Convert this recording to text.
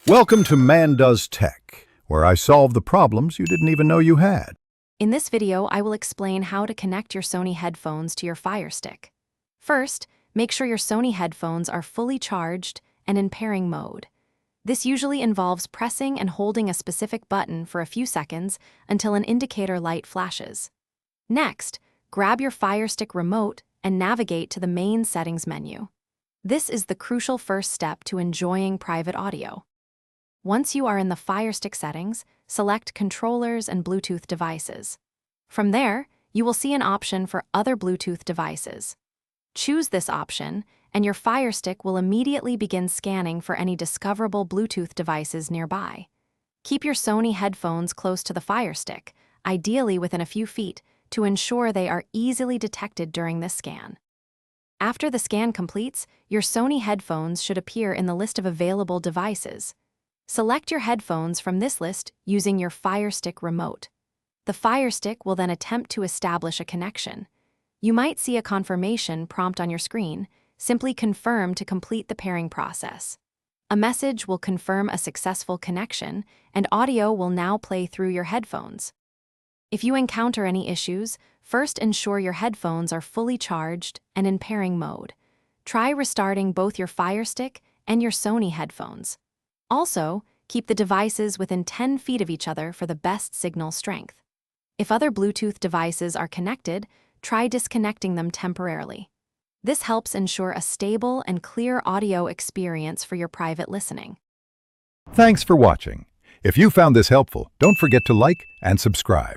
Welcome to Man Does Tech, where I solve the problems you didn't even know you had. In this video, I will explain how to connect your Sony headphones to your Firestick. First, make sure your Sony headphones are fully charged and in pairing mode. This usually involves pressing and holding a specific button for a few seconds until an indicator light flashes. Next, grab your Firestick remote and navigate to the main settings menu. This is the crucial first step to enjoying private audio. Once you are in the Firestick settings, select Controllers and Bluetooth devices. From there, you will see an option for other Bluetooth devices. Choose this option, and your Firestick will immediately begin scanning for any discoverable Bluetooth devices nearby. Keep your Sony headphones close to the Firestick, ideally within a few feet, to ensure they are easily detected during this scan. After the scan completes, your Sony headphones should appear in the list of available devices. Select your headphones from this list using your Firestick remote. The Firestick will then attempt to establish a connection. You might see a confirmation prompt on your screen. Simply confirm to complete the pairing process. A message will confirm a successful connection, and audio will now play through your headphones. If you encounter any issues, first ensure your headphones are fully charged and in pairing mode. Try restarting both your Firestick and your Sony headphones. Also, keep the devices within 10 feet of each other for the best signal strength. If other Bluetooth devices are connected, try disconnecting them temporarily. This helps ensure a stable and clear audio experience for your private listening. Thanks for watching. If you found this helpful, don't forget to like and subscribe.